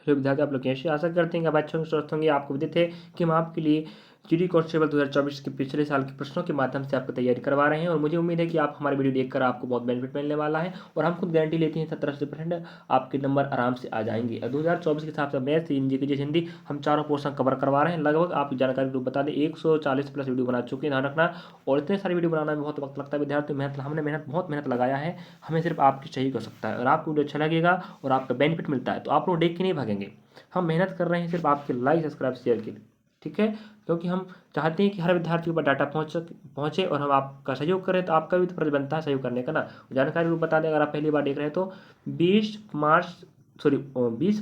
Hello विद्यार्थी, आप लोग कैसे? आशा करते हैं कि आप अच्छे होंगे, स्वस्थ होंगे। आपको विदित है कि हम आपके लिए जीडी कांस्टेबल 2024 के पिछले साल के प्रश्नों के माध्यम से आपको तैयारी करवा रहे हैं और मुझे उम्मीद है कि आप हमारे वीडियो देखकर आपको बहुत बेनिफिट मिलने वाला है और हम खुद गारंटी लेते हैं 70-80% आपके नंबर आराम से आ जाएंगे। 2024 के हिसाब से मैथ्स, जीके, हिंदी हम चारों पोर्शन कवर करवा रहे हैं। लगभग आप जानकारी रूप बता दें 140 प्लस वीडियो बना चुके हैं, ध्यान रखना। और इतने सारे वीडियो बनाने में बहुत वक्त लगता है विद्यार्थी, हमने बहुत मेहनत लगाया है। हमें सिर्फ आपकी चाहिए हो सकता है और आपको वीडियो अच्छा लगेगा और आपका बेनिफिट मिलता है तो आप लोग देख के नहीं भागेंगे। हम मेहनत कर रहे हैं सिर्फ आपके लाइक, सब्सक्राइब, शेयर के लिए, ठीक है? क्योंकि हम चाहते हैं कि हर विद्यार्थी के ऊपर डाटा पहुंचे और हम आपका सहयोग करें, तो आपका भी तो फर्ज बनता है सहयोग करने का ना। जानकारी रूप बता दें, अगर आप पहली बार देख रहे हैं तो 20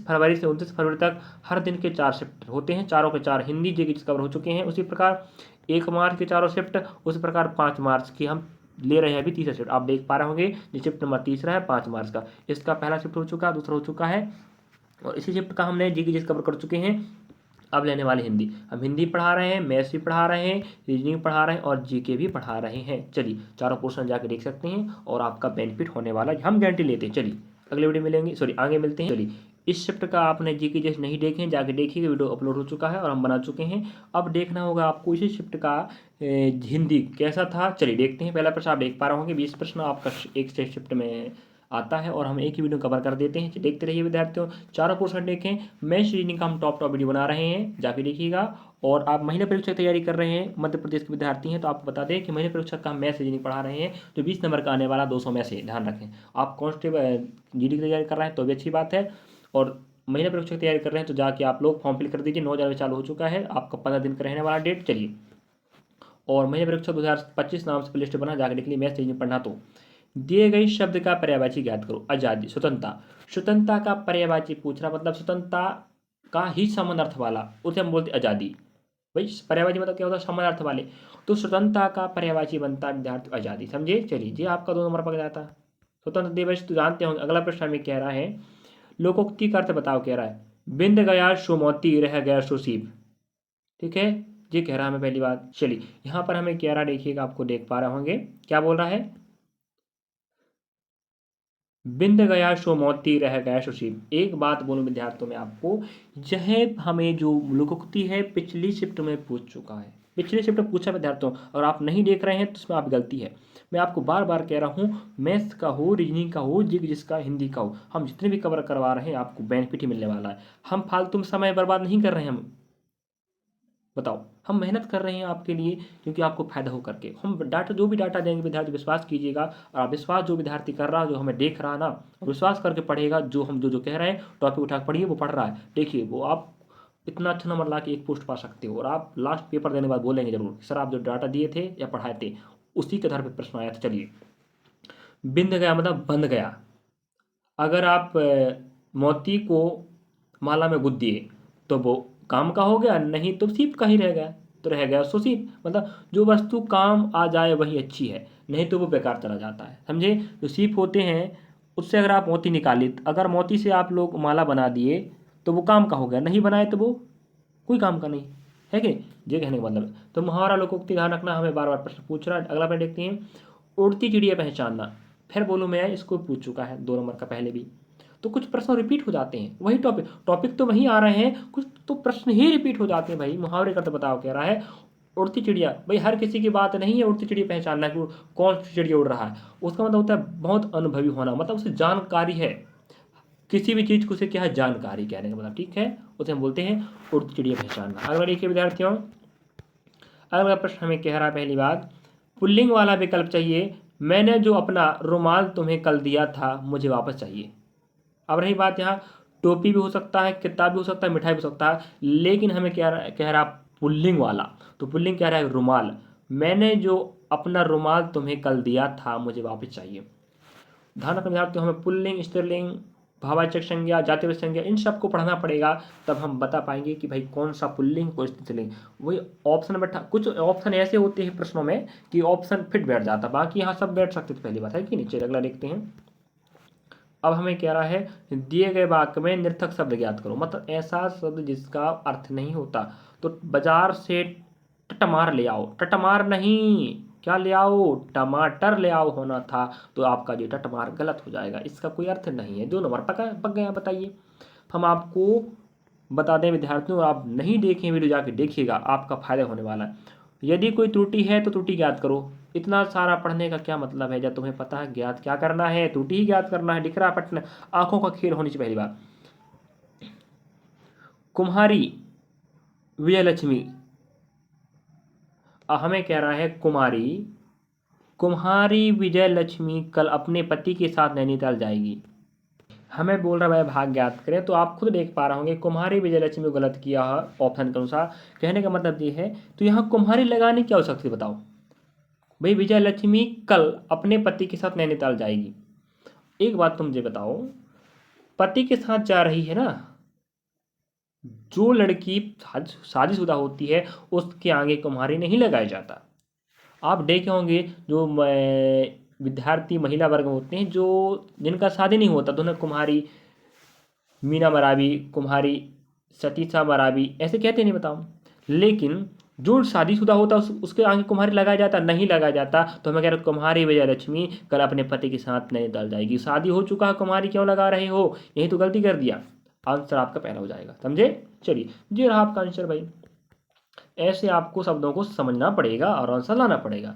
फरवरी से 29 फरवरी तक हर दिन के 4 शिफ्ट होते हैं, चारों के 4 हिंदी जी के कवर हो चुके हैं। उसी प्रकार 1 मार्च के चारों शिफ्ट, उसी प्रकार 5 मार्च की हम ले रहे हैं अभी तीसरा शिफ्ट। आप देख पा रहे होंगे ये शिफ्ट नंबर तीसरा है 5 मार्च का। इसका पहला शिफ्ट हो चुका है, दूसरा हो चुका है और इसी शिफ्ट का हमने जी के कवर कर चुके हैं। अब लेने वाले हिंदी, हम हिंदी पढ़ा रहे हैं, मैथ्स भी पढ़ा रहे हैं, रीजनिंग पढ़ा रहे हैं और जीके भी पढ़ा रहे हैं। चलिए चारों पोर्शन जाके देख सकते हैं और आपका बेनिफिट होने वाला है, हम गारंटी लेते हैं। चलिए अगले वीडियो मिलेंगे, आगे मिलते हैं। चलिए इस शिफ्ट का आपने जीके जैसे नहीं देखे हैं जाके देखिए, वीडियो अपलोड हो चुका है और हम बना चुके हैं। अब देखना होगा आपको इसी शिफ्ट का हिंदी कैसा था। चलिए देखते हैं। पहला प्रश्न आप देख पा रहे होंगे, 20 प्रश्न आपका एक शिफ्ट में आता है और हम एक ही वीडियो कवर कर देते हैं। देखते रहिए विद्यार्थियों, चारों पोर्शन देखें। मैथ्स रीजनिंग का हम टॉप वीडियो बना रहे हैं, जाके देखिएगा। और आप महिला परीक्षा की तैयारी कर रहे हैं, मध्य प्रदेश के विद्यार्थी हैं, तो आपको बता दें कि महिला परीक्षा का हम मैथ्स रीजनिंग पढ़ा रहे हैं जो 20 नंबर का आने वाला 200 में से, ध्यान रखें। आप कांस्टेबल जीडी की तैयारी कर रहे हैं तो भी अच्छी बात है और महिला परीक्षा की तैयारी कर रहे हैं तो जाके आप लोग फॉर्म फिल कर दीजिए। 9 जनवरी चालू हो चुका है, आपका 15 दिन का रहने वाला डेट। चलिए, और महिला परीक्षा 2025 नाम से लिस्ट बना, जाके निकली मैथ्स रीजनिंग पढ़ना। तो दिए गए शब्द का पर्यायवाची ज्ञात करो। आजादी, स्वतंत्रता। स्वतंत्रता का पर्यायवाची पूछ रहा, मतलब स्वतंत्रता का ही समान अर्थ वाला, उसे हम बोलते आजादी। भाई पर्यायवाची मतलब क्या होता है? समान अर्थ वाले। तो स्वतंत्रता का पर्यायवाची बनता है विद्यार्थी आजादी, समझे? चलिए जी, आपका 2 नंबर पक जाता है। स्वतंत्र दिवस तो जानते होंगे। अगला प्रश्न हमें कह रहा है लोकोक्ति का अर्थ बताओ, कह रहा है बिंद गया सो मोती, रह गया सो सीप। ठीक है, ये कह रहा है हमें पहली बात। चलिए यहाँ पर हमें कह रहा, देखिएगा, आपको देख पा रहे होंगे क्या बोल रहा है। बिंद गया सो मोती, रह गया सो सीप। एक बात बोलूं विद्यार्थियों में आपको, यह हमें जो लोकोक्ति है पिछली शिफ्ट में पूछ चुका है, पिछली शिफ्ट में पूछा विद्यार्थियों, और आप नहीं देख रहे हैं तो उसमें आप गलती है। मैं आपको बार बार कह रहा हूँ, मैथ्स का हो, रीजनिंग का हो, जिसका हिंदी का हो, हम जितने भी कवर करवा रहे हैं आपको बेनिफिट ही मिलने वाला है। हम फालतू में समय बर्बाद नहीं कर रहे हैं। हम बताओ, हम मेहनत कर रहे हैं आपके लिए क्योंकि आपको फायदा हो करके। हम डाटा, जो भी डाटा देंगे विद्यार्थी विश्वास कीजिएगा, और आप विश्वास जो विद्यार्थी कर रहा है, जो हमें देख रहा है ना, विश्वास करके पढ़ेगा, जो हम जो जो कह रहे हैं टॉपिक उठा के पढ़िए, वो पढ़ रहा है, देखिए वो आप इतना अच्छा नंबर ला के एक पोस्ट पा सकते हो और आप लास्ट पेपर देने के बाद बोलेंगे जरूर सर आप जो डाटा दिए थे या पढ़ाए थे उसी के आधार पर प्रश्न आया था। चलिए, बिंद गया मतलब बंद गया। अगर आप मोती को माला में गुद दिए तो वो काम का हो गया, नहीं तो सीप का ही रह गया, तो रह गया सो सीप। मतलब जो वस्तु काम आ जाए वही अच्छी है, नहीं तो वो बेकार चला जाता है, समझे? जो सीप होते हैं उससे अगर आप मोती निकाले, अगर मोती से आप लोग माला बना दिए तो वो काम का हो गया, नहीं बनाए तो वो कोई काम का नहीं है कि। ये कहने का मतलब है। तो मुहावरा लोकोक्ति ध्यान रखना, हमें बार बार प्रश्न पूछ रहा है। अगला प्रश्न देखते हैं, उड़ती चिड़िया पहचानना। फिर बोलूँ मैं, इसको पूछ चुका है 2 नंबर का पहले भी, तो कुछ प्रश्न रिपीट हो जाते हैं, वही टॉपिक टॉपिक तो वहीं आ रहे हैं, कुछ तो प्रश्न ही रिपीट हो जाते हैं। भाई मुहावरे का तो बताओ, कह रहा है उड़ती चिड़िया। भाई हर किसी की बात नहीं है उड़ती चिड़िया पहचानना कि कौन सी चिड़िया उड़ रहा है, उसका मतलब होता है बहुत अनुभवी होना, मतलब उसे जानकारी है किसी भी चीज़ को, उसे क्या है, जानकारी कहने का मतलब, ठीक है? उसे हम बोलते हैं उड़ती चिड़िया पहचानना। अगला देखिए विद्यार्थियों, अगला प्रश्न हमें कह रहा है पहली बात, पुल्लिंग वाला विकल्प चाहिए। मैंने जो अपना रुमाल तुम्हें कल दिया था मुझे वापस चाहिए। अब रही बात यहाँ, टोपी भी हो सकता है, किताब भी हो सकता है, मिठाई भी हो सकता है, लेकिन हमें कह रहा पुल्लिंग वाला। तो पुल्लिंग कह रहा है रुमाल। मैंने जो अपना रुमाल तुम्हें कल दिया था मुझे वापस चाहिए। ध्यान रखना विद्यार्थियों, हमें पुल्लिंग, स्त्रीलिंग, भाववाचक संज्ञा, जातिवाचक संज्ञा, इन सबको पढ़ना पड़ेगा, तब हम बता पाएंगे कि भाई कौन सा पुल्लिंग कौन सा स्त्रीलिंग। वही ऑप्शन बैठा, कुछ ऑप्शन ऐसे होते हैं प्रश्नों में कि ऑप्शन फिट बैठ जाता, बाकी यहाँ सब बैठ सकते थे, पहली बात है कि नहीं। चलिए अगला देखते हैं। अब हमें कह रहा है दिए गए वाक्य में निर्थक शब्द ज्ञात करो, मतलब ऐसा शब्द जिसका अर्थ नहीं होता। तो बाजार से टमाटर ले आओ, टमाटर नहीं, क्या ले आओ, टमाटर ले आओ होना था, तो आपका जो टमाटर गलत हो जाएगा, इसका कोई अर्थ नहीं है। 2 नंबर पक गया, बताइए। हम आपको बता दें विद्यार्थियों, आप नहीं देखें वीडियो जाके देखिएगा, आपका फायदा होने वाला है। यदि कोई त्रुटि है तो त्रुटि ज्ञात करो। इतना सारा पढ़ने का क्या मतलब है जब तुम्हें पता है ज्ञात क्या करना है, त्रुटि ही ज्ञात करना है। दिख रहा पटना, आंखों का खेल होनी चाहिए। पहली बात, कुम्हारी विजयलक्ष्मी, हमें कह रहा है कुम्हारी विजयलक्ष्मी कल अपने पति के साथ नैनीताल जाएगी। हमें बोल रहा है भाग ज्ञात करें, तो आप खुद देख पा रहे होंगे कुम्हारी विजयलक्ष्मी को गलत किया है ऑप्शन के अनुसार। कहने का मतलब ये है, तो यहाँ कुम्हारी लगाने की आवश्यकता बताओ भाई। विजयलक्ष्मी कल अपने पति के साथ नैनीताल जाएगी। एक बात तुम मुझे बताओ, पति के साथ जा रही है ना, जो लड़की शादीशुदा होती है उसके आगे कुम्हारी नहीं लगाया जाता। आप देखे होंगे जो विद्यार्थी महिला वर्ग होते हैं, जो जिनका शादी नहीं होता, तो उन्हें कुम्हारी मीना मरावी, कुम्हारी सतीसा मरावी ऐसे कहते नहीं, बताओ। लेकिन जो शादीशुदा होता है उसके आगे कुम्हारी लगाया जाता नहीं लगाया जाता। तो हमें कह रहे कुम्हारी विजयलक्ष्मी कल अपने पति के साथ नैनीताल जाएगी। शादी हो चुका है, कुम्हारी क्यों लगा रहे हो? यही तो गलती कर दिया। आंसर आपका पहला हो जाएगा, समझे? चलिए, ये रहा आपका आंसर भाई। ऐसे आपको शब्दों को समझना पड़ेगा और आंसर लाना पड़ेगा।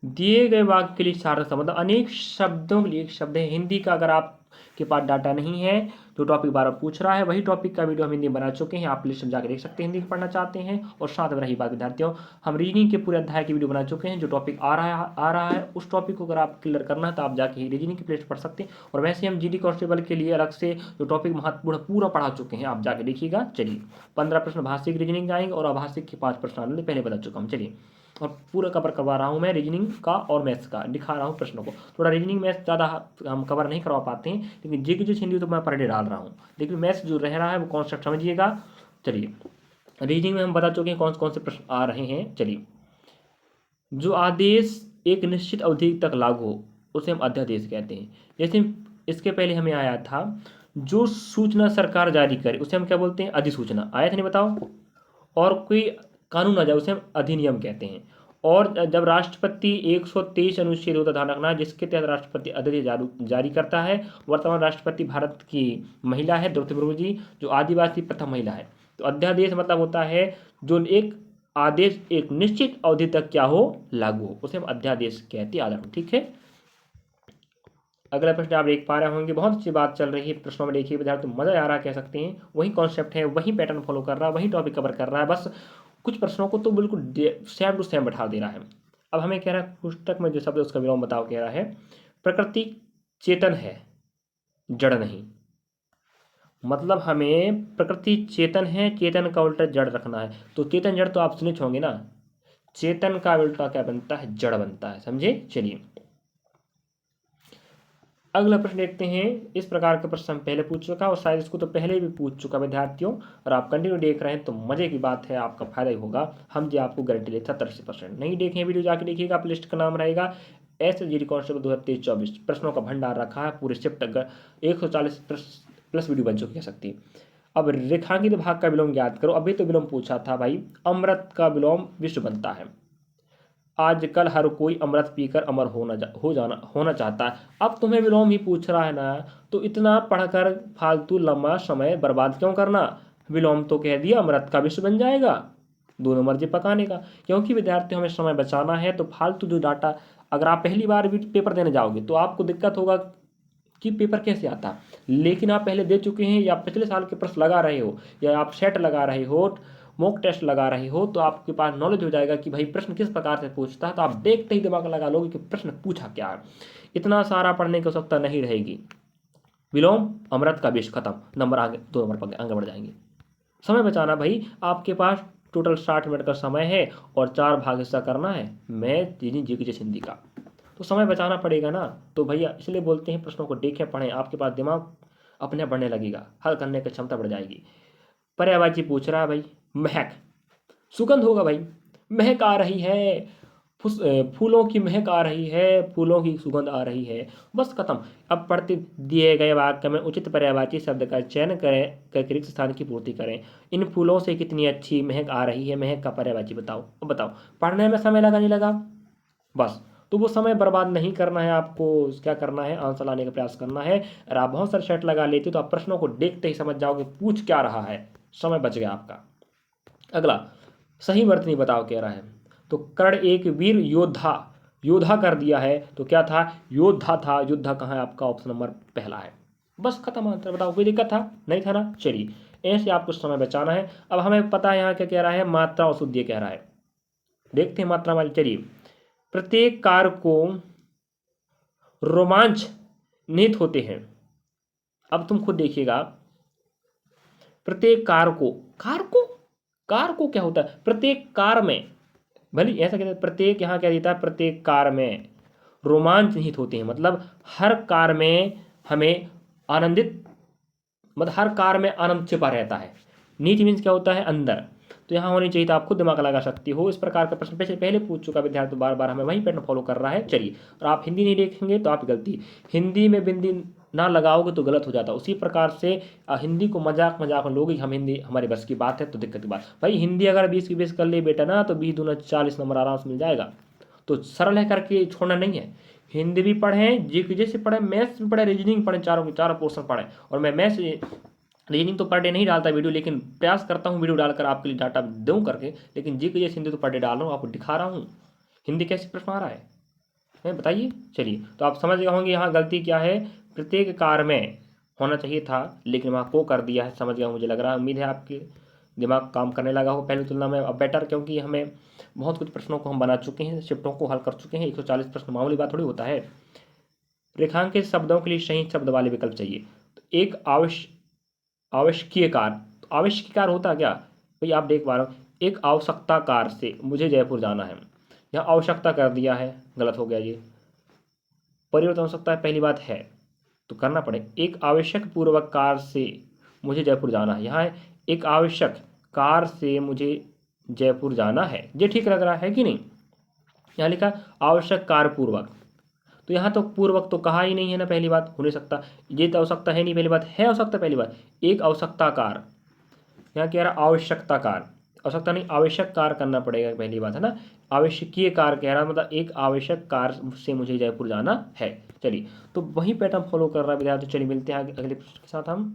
दिए गए वाक्य के लिए सार्थक मतलब अनेक शब्दों के लिए एक शब्द है हिंदी का। अगर आपके पास डाटा नहीं है, जो टॉपिक बार पूछ रहा है वही टॉपिक का वीडियो हम हिंदी में बना चुके हैं, आप प्लीज जाकर देख सकते हैं हिंदी पढ़ना चाहते हैं। और साथ में रही बात विद्यार्थियों, हम रीजनिंग के पूरे अध्याय की वीडियो बना चुके हैं। जो टॉपिक आ रहा है उस टॉपिक को अगर आप क्लियर करना है तो आप जाके रीजनिंग की प्लेलिस्ट पढ़ सकते हैं। और वैसे हम जीडी कांस्टेबल के लिए अलग से जो टॉपिक महत्वपूर्ण पूरा पढ़ा चुके हैं, आप जाके देखिएगा। चलिए, 15 प्रश्न भाषिक रीजनिंग आएंगे और अभाषिक के 5 प्रश्न आने पहले बता चुका हूँ। चलिए, और पूरा कवर करवा रहा हूँ मैं रीजनिंग का और मैथ्स का, दिखा रहा हूँ प्रश्नों को। थोड़ा रीजनिंग मैथ्स ज़्यादा हम कवर नहीं करवा पाते हैं, लेकिन जीके जो हिंदी तो मैं पर डे डाल रहा हूँ, लेकिन मैथ्स जो रह रहा है वो कॉन्सेप्ट समझिएगा। चलिए, रीजनिंग में हम बता चुके हैं कौन कौन से प्रश्न आ रहे हैं। चलिए, जो आदेश एक निश्चित अवधि तक लागू हो उसे हम अध्यादेश कहते हैं। जैसे इसके पहले हमें आया था, जो सूचना सरकार जारी करे उसे हम क्या बोलते हैं? अधिसूचना। आया था नहीं, बताओ? और कोई कानून आ जाए उसे हम अधिनियम कहते हैं। और जब राष्ट्रपति 123 अनुच्छेद होता, ध्यान रखना, जिसके तहत राष्ट्रपति अध्यादेश जारी करता है। वर्तमान राष्ट्रपति भारत की महिला है द्रौपदी मुर्मू जी, जो आदिवासी प्रथम महिला है। तो अध्यादेश मतलब होता है जो एक आदेश एक निश्चित अवधि तक क्या हो, लागू हो, उसे हम अध्यादेश कहते हैं। आदरण, ठीक है। अगला प्रश्न आप देख पा रहे होंगे, बहुत अच्छी बात चल रही है प्रश्नों में। देखिए विद्यार्थी, मजा आ रहा है, कह सकते हैं। वही कॉन्सेप्ट है, वही पैटर्न फॉलो कर रहा है, वही टॉपिक कवर कर रहा है, बस कुछ प्रश्नों को तो बिल्कुल सेम टू सेम बैठा दे रहा है। अब हमें कह रहा है पुस्तक में जो शब्द है उसका विलोम बताओ। कह रहा है प्रकृति चेतन है, जड़ नहीं। मतलब हमें प्रकृति चेतन है, चेतन का उल्टा जड़ रखना है। तो चेतन जड़ तो आप सुने होंगे ना, चेतन का उल्टा क्या बनता है? जड़ बनता है, समझे? चलिए, अगला प्रश्न देखते हैं। इस प्रकार का प्रश्न हम पहले पूछ चुका और शायद इसको तो पहले भी पूछ चुका विद्यार्थियों, और आप कंटिन्यू देख रहे हैं तो मजे की बात है, आपका फायदा ही होगा। हम जी आपको गारंटी लेते 70%। नहीं देखें वीडियो जाके देखिएगा, आप लिस्ट का नाम रहेगा एसजीडी कांस्टेबल 2023-24। प्रश्नों का भंडार रखा है पूरे शिफ्ट, 140 प्लस वीडियो बन चुकी है सकती। अब रेखांकित भाग का विलोम ज्ञात करो। अभी तो विलोम पूछा था भाई, अमृत का विलोम विश्व बनता है। आजकल हर कोई अमृत पीकर अमर होना चाहता है। अब तुम्हें विलोम ही पूछ रहा है ना, तो इतना पढ़कर फालतू लंबा समय बर्बाद क्यों करना? विलोम तो कह दिया, अमृत का विश्व बन जाएगा, दोनों मर्जी पकाने का। क्योंकि विद्यार्थी हमें समय बचाना है, तो फालतू जो डाटा, अगर आप पहली बार भी पेपर देने जाओगे तो आपको दिक्कत होगा कि पेपर कैसे आता। लेकिन आप पहले दे चुके हैं, या पिछले साल के प्रश्न लगा रहे हो, या आप सेट लगा रहे हो, मॉक टेस्ट लगा रहे हो, तो आपके पास नॉलेज हो जाएगा कि भाई प्रश्न किस प्रकार से पूछता है। तो आप देखते ही दिमाग लगा लोगे कि प्रश्न पूछा क्या है। इतना सारा पढ़ने की आवश्यकता नहीं रहेगी। विलोम अमृत का विष, खत्म, नंबर आगे 2 नंबर पर आगे बढ़ जाएंगे। समय बचाना भाई, आपके पास टोटल 60 मिनट का समय है और 4 भाग हिस्सा करना है मैथ, जीके, हिंदी का, तो समय बचाना पड़ेगा ना। तो भैया इसलिए बोलते हैं प्रश्नों को देखें, पढ़ें, आपके पास दिमाग अपने बढ़ने लगेगा, हल करने की क्षमता बढ़ जाएगी। पर्यायवाची पूछ रहा है भाई, महक, सुगंध होगा भाई, महक आ रही है, फूलों की महक आ रही है, फूलों की सुगंध आ रही है, बस खत्म। अब पढ़ते दिए गए वाक्य में उचित पर्यायवाची शब्द का चयन करें, करके रिक्त स्थान की पूर्ति करें। इन फूलों से कितनी अच्छी महक आ रही है, महक का पर्यायवाची बताओ। अब बताओ, पढ़ने में समय लगा नहीं लगा? बस तो वो समय बर्बाद नहीं करना है आपको, क्या करना है, आंसर लाने का प्रयास करना है। और आप बहुत सारे सेट लगा लेते तो आप प्रश्नों को देखते ही समझ जाओगे पूछ क्या रहा है, समय बच गया आपका। अगला, सही वर्तनी बताओ कह रहा है। तो कर्ण एक वीर योद्धा, योद्धा कर दिया है तो क्या था, योद्धा था। योद्धा कहाँ है आपका, ऑप्शन नंबर पहला है। बस खत्म आंसर। बताओ कोई दिक्कत था, नहीं था ना। चलिए ऐसे आपको समय बचाना है। अब हमें पता है यहाँ क्या कह रहा है, मात्रा और शुद्ध कह रहा है। देखते हैं मात्रा वाली। चलिए, प्रत्येक कार को रोमांच निहित होते हैं। अब तुम खुद देखिएगा, प्रत्येक कार को, कार को, कार को क्या होता है, प्रत्येक कार में, भले ऐसा कहते हैं प्रत्येक, यहाँ क्या देता है, प्रत्येक कार में रोमांच निहित होते हैं। मतलब हर कार में हमें आनंदित, मतलब हर कार में आनंद छिपा रहता है। नीति मीन्स क्या होता है, अंदर। तो यहाँ होनी चाहिए, तो आप खुद दिमाग लगा सकती हो। इस प्रकार का प्रश्न पहले पूछ चुका विद्यार्थी, बार बार हमें वही पैटर्न फॉलो कर रहा है। चलिए, और आप हिंदी नहीं देखेंगे तो आप गलती, हिंदी में बिंदी ना लगाओगे तो गलत हो जाता है। उसी प्रकार से हिंदी को मजाक मजाक में लोगे, हम हिंदी हमारे बस की बात है तो दिक्कत की बात। भाई हिंदी अगर 20 की 20 कर ले बेटा ना, तो 20 दूना 40 नंबर आराम से मिल जाएगा। तो सरल है करके छोड़ना नहीं है। हिंदी भी पढ़ें, जीके से पढ़ें, मैथ्स भी पढ़ें, रीजनिंग पढ़ें, चारों के चारों पोर्शन पढ़ें। और मैं मैथ्स रीजनिंग तो पर डे नहीं डालता वीडियो, लेकिन प्रयास करता हूँ वीडियो डालकर आपके लिए डाटा दूँ करके। लेकिन जीके हिंदी तो पर डे डाल रहा हूँ, आपको दिखा रहा हूँ हिंदी कैसे प्रश्न आ रहा है बताइए। चलिए, तो आप समझ गए होंगे यहाँ गलती क्या है। प्रत्येक कार में होना चाहिए था, लेकिन वहाँ को कर दिया है। समझ गया मुझे लग रहा है, उम्मीद है आपके दिमाग काम करने लगा हो पहले तुलना में अब बेटर, क्योंकि हमें बहुत कुछ प्रश्नों को हम बना चुके हैं, शिफ्टों को हल कर चुके हैं। 140 प्रश्न मामूली बात थोड़ी होता है। रेखांकित शब्दों के लिए सही शब्द वाले विकल्प चाहिए। तो एक आवश्यकीय कार, तो आवश्यकीय कार होता क्या भाई, आप देख पा रहे हो, एक आवश्यकता कार से मुझे जयपुर जाना है। यहाँ आवश्यकता कर दिया है, गलत हो गया ये। परिवर्तन हो सकता है, पहली बात है तो करना पड़े। एक आवश्यक पूर्वक कार से मुझे जयपुर जाना है, यहाँ है एक आवश्यक कार से मुझे जयपुर जाना है। ये ठीक लग रहा है कि नहीं। यहाँ लिखा आवश्यक कार पूर्वक, तो यहाँ तो पूर्वक तो कहा ही नहीं है ना, पहली बात हो नहीं सकता। ये तो आवश्यकता है नहीं, पहली बात है आवश्यकता, पहली बात एक आवश्यकता कार, यहाँ कह रहा आवश्यकता कार, आवश्यकता नहीं आवश्यक कार करना पड़ेगा, पहली बात है ना। आवश्यकीय कार कह रहा मतलब एक आवश्यक कार से मुझे जयपुर जाना है। चलिए, तो वही पैटर्न फॉलो कर रहा है विद्यार्थी। चलिए मिलते हैं अगले प्रश्न के साथ हम।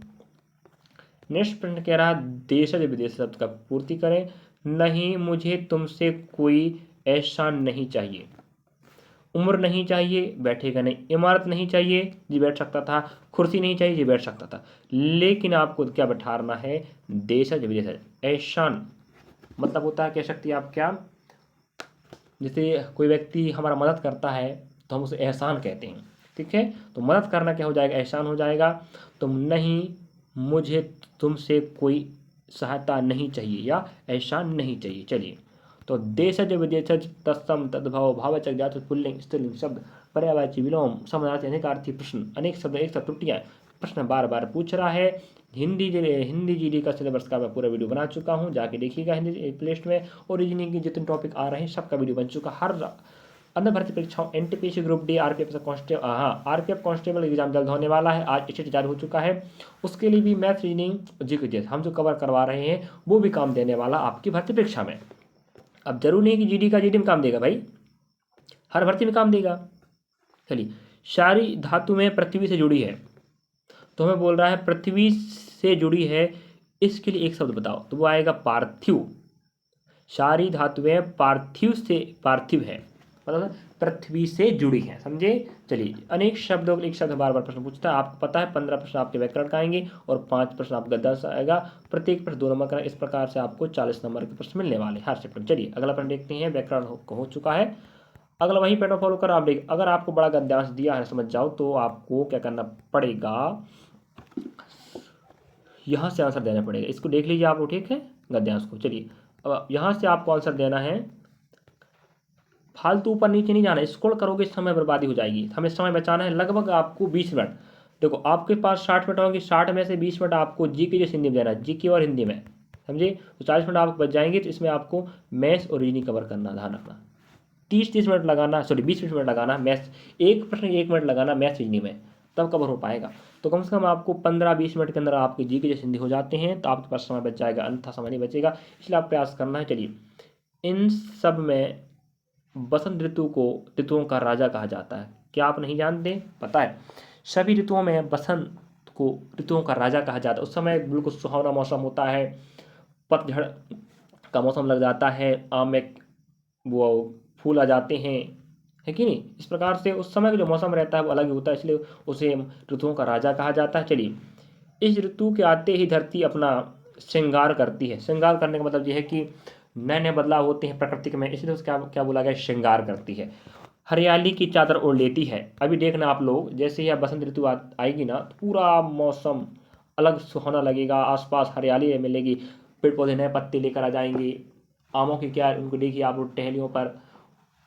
नेक्स्ट प्रश्न कह रहा है देशज विदेश शब्द का पूर्ति करें। नहीं, मुझे तुमसे कोई एहसान नहीं चाहिए। उम्र नहीं चाहिए, बैठेगा नहीं। इमारत नहीं चाहिए, जी बैठ सकता था। कुर्सी नहीं चाहिए, जी बैठ सकता था। लेकिन आपको क्या बैठाना है, देशज विदेशज। एहसान मतलब होता है, कह सकती है आप क्या, जैसे कोई व्यक्ति हमारा मदद करता है तो हम उसे एहसान कहते हैं, ठीक है। तो मदद करना क्या हो जाएगा, एहसान हो जाएगा। तुम नहीं, मुझे तुमसे कोई सहायता नहीं चाहिए या एहसान नहीं चाहिए। चलिए, तो देशज विदेशज तत्सम तद्भव भावचक जात पुल्लिंग स्त्रीलिंग शब्द पर्यायवाची विलोम समानार्थी अनेकार्थी प्रश्न, अनेक शब्द एक साथ त्रुटियाँ, प्रश्न बार बार पूछ रहा है। हिंदी जीडी का सिलेबस का मैं पूरा वीडियो बना चुका हूँ, जाके देखिएगा हिंदी प्लेलिस्ट में। और रीजनिंग के जितने टॉपिक आ रहे हैं सबका वीडियो बन चुका। हर अन्य भर्ती परीक्षाओं, NTPC group D, RPF constable, हाँ आरपीएफ कांस्टेबल एग्जाम जल्द होने वाला है, आज स्टेट जारी हो चुका है। उसके लिए भी मैथ रीजनिंग जीके हम जो कवर करवा रहे हैं वो भी काम देने वाला आपकी भर्ती परीक्षा में। अब जरूरी नहीं कि जीडी का जीडी में काम देगा भाई, हर भर्ती में काम देगा। चलिए, सारी धातु में पृथ्वी से जुड़ी है, तो हमें बोल रहा है पृथ्वी से जुड़ी है, इसके लिए एक शब्द बताओ, तो वो आएगा पार्थिव। सारी धातुएं पार्थिव से, पार्थिव है मतलब पृथ्वी से जुड़ी है, समझे। चलिए, अनेक शब्दों के एक शब्द बार बार प्रश्न पूछता है, आपको पता है 15 प्रश्न आपके व्याकरण का आएंगे और 5 प्रश्न आपका गद्य से आएगा। प्रत्येक प्रश्न 2 नंबर का, इस प्रकार से आपको 40 नंबर के प्रश्न मिलने वाले हर शिफ्ट में। चलिए अगला प्रश्न देखते हैं, व्याकरण हो चुका है। अगला वही पैटर्न फॉलो कर आप देखिए। अगर आपको बड़ा गद्यांश दिया है, समझ जाओ, तो आपको क्या करना पड़ेगा, यहाँ से आंसर देना पड़ेगा। इसको देख लीजिए आप, ठीक है, गद्यांश को। चलिए, अब यहाँ से आपको आंसर देना है, फालतू ऊपर नीचे नहीं जाना, स्क्रॉल करोगे समय बर्बादी हो जाएगी। हमें समय बचाना है, लगभग आपको 20 मिनट। देखो आपके पास 60 मिनट होंगे, 60 में से 20 मिनट आपको जीके जैसे हिंदी में देना है, जीके और हिंदी में, समझे। तो 40 मिनट आपको बच जाएंगे, तो इसमें आपको मैथ्स और रीजनिंग कवर करना, ध्यान रखना। 30 मिनट लगाना, सॉरी 20 मिनट लगाना मैथ्स, एक प्रश्न 1 मिनट लगाना मैथ्स रीजनिंग में, तब कवर हो पाएगा। तो कम से कम आपको 15-20 मिनट के अंदर आपके जीके जैसे हिंदी हो जाते हैं, तो आपके पास समय बच जाएगा, अन्यथा समय नहीं बचेगा। इसलिए आप प्रयास करना है। चलिए, इन सब में बसंत ऋतु को ऋतुओं का राजा कहा जाता है। क्या आप नहीं जानते? पता है, सभी ऋतुओं में बसंत को ऋतुओं का राजा कहा जाता है। उस समय बिल्कुल सुहावना मौसम होता है, पतझड़ का मौसम लग जाता है, आम में वो फूल आ जाते हैं, है कि नहीं? इस प्रकार से उस समय का जो मौसम रहता है वो अलग ही होता है, इसलिए उसे ऋतुओं का राजा कहा जाता है। चलिए, इस ऋतु के आते ही धरती अपना श्रृंगार करती है। श्रृंगार करने का मतलब यह है कि नए नए बदलाव होते हैं प्रकृति में, इसलिए उसका क्या बोला गया? श्रृंगार करती है, हरियाली की चादर ओढ़ लेती है। अभी देखना आप लोग, जैसे ही बसंत ऋतु आएगी ना, तो पूरा मौसम अलग सुहाना लगेगा, आसपास हरियाली मिलेगी, पेड़ पौधे नए पत्ते लेकर आ जाएंगे, आमों की क्या उनको देखिए आप लोग टहनियों पर।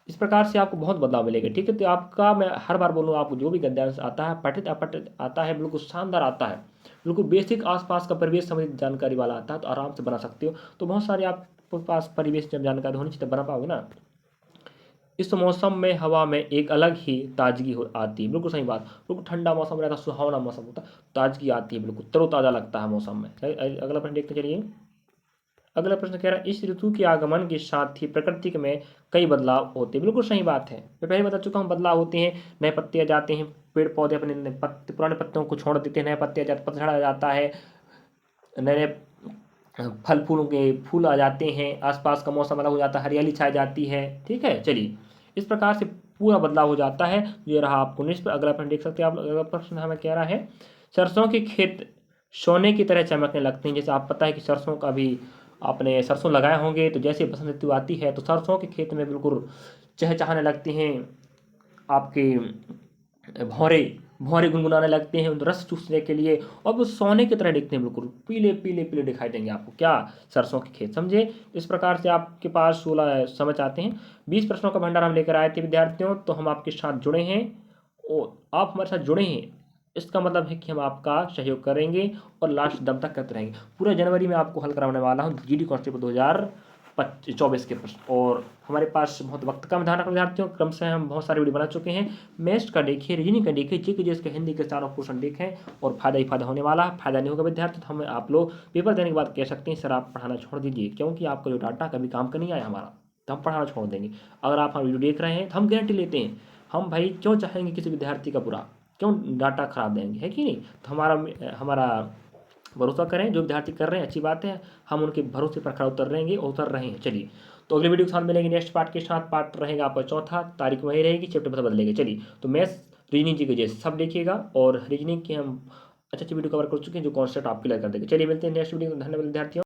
इस प्रकार से आपको बहुत बदलाव मिलेगा। ठीक है, तो आपका मैं हर बार बोलूँगा, आपको जो भी गद्यांश आता है, पठित अपठित आता है, बिल्कुल शानदार आता है, बिल्कुल बेसिक आसपास का परिवेश संबंधित जानकारी वाला आता है, तो आराम से बना सकते हो। तो बहुत सारे आपके पास परिवेश जब जानकारी होनी चाहिए तब बना पाओगे ना। इस मौसम में हवा में एक अलग ही ताजगी हो आती है। बिल्कुल सही बात, बिल्कुल ठंडा मौसम रहता है, सुहावना मौसम होता है, ताजगी आती है, बिल्कुल तरोताज़ा लगता है मौसम में। अगला प्रश्न देखते चलिए। अगला प्रश्न कह रहा है, इस ऋतु के आगमन के साथ ही प्रकृति में कई बदलाव होते हैं। बिल्कुल सही बात है, मैं पहले बता चुका हूँ, बदलाव होते हैं, नए पत्ते आ जाते हैं, पेड़ पौधे अपने नए पत्ते पुराने पत्तों को छोड़ देते हैं, नए पत्ते आ जाते, पतझड़ आ जाता है, नए नए फल फूलों के फूल आ जाते हैं, आसपास का मौसम अलग हो जाता है, हरियाली छा जाती है। ठीक है, चलिए, इस प्रकार से पूरा बदलाव हो जाता है। ये रहा आपको नेक्स्ट। अगला प्रश्न देख सकते हैं आप। अगला प्रश्न हमें कह रहा है, सरसों के खेत सोने की तरह चमकने लगते हैं। जैसे आप पता है कि सरसों का भी आपने सरसों लगाए होंगे, तो जैसे बसंत ऋतु आती है तो सरसों के खेत में बिल्कुल चहचहाने लगते हैं, आपके भौरे भौरे गुनगुनाने लगते हैं उन रस चूसने के लिए, और वो सोने की तरह दिखते हैं, बिल्कुल पीले पीले पीले दिखाई देंगे आपको। क्या? सरसों के खेत। समझे? इस प्रकार से आपके पास 16 समझ आते हैं। 20 प्रश्नों का भंडार हम लेकर आए थे विद्यार्थियों, तो हम आपके साथ जुड़े हैं और आप हमारे साथ जुड़े हैं, इसका मतलब है कि हम आपका सहयोग करेंगे और लास्ट दम तक करते रहेंगे। पूरा जनवरी में आपको हल कराने वाला हूँ जीडी कांस्टेबल 2024 के प्रश्न। और हमारे पास बहुत वक्त कम था विद्यार्थियों, क्रम से हम बहुत सारे वीडियो बना चुके हैं। मैथ्स का देखिए, रीजनिंग का देखिए, जी के जी के हिंदी के चारों पोर्शन देखें, और फायदा ही फायदा होने वाला है। फायदा नहीं होगा विद्यार्थी तो हमें आप लोग पेपर देने के बाद कह सकते हैं सर आप पढ़ाना छोड़ दीजिए, क्योंकि आपका जो डाटा कभी काम का नहीं आया हमारा, तो हम पढ़ाना छोड़ देंगे। अगर आप हमारा वीडियो देख रहे हैं तो हम गारंटी लेते हैं, हम भाई क्यों चाहेंगे किसी विद्यार्थी का बुरा, क्यों डाटा खराब देंगे, है कि नहीं? तो हमारा हमारा भरोसा करें, जो विद्यार्थी कर रहे हैं अच्छी बात है, हम उनके भरोसे पर खरा उतर रहे हैं। चलिए, तो अगले वीडियो के साथ मिलेंगे नेक्स्ट पार्ट के साथ। पार्ट रहेगा आपका चौथा, तारीख वही रहेगी, चैप्टर बस बदलेगा। चलिए, तो मैथ्स रीजनिंग जी के जैसे सब देखिएगा, और रीजनिंग के हम अच्छी अच्छी वीडियो कवर कर चुके हैं जो कॉन्सेप्ट आप क्लियर कर देंगे। चलिए, मिलते हैं नेक्स्ट वीडियो में। धन्यवाद विद्यार्थियों।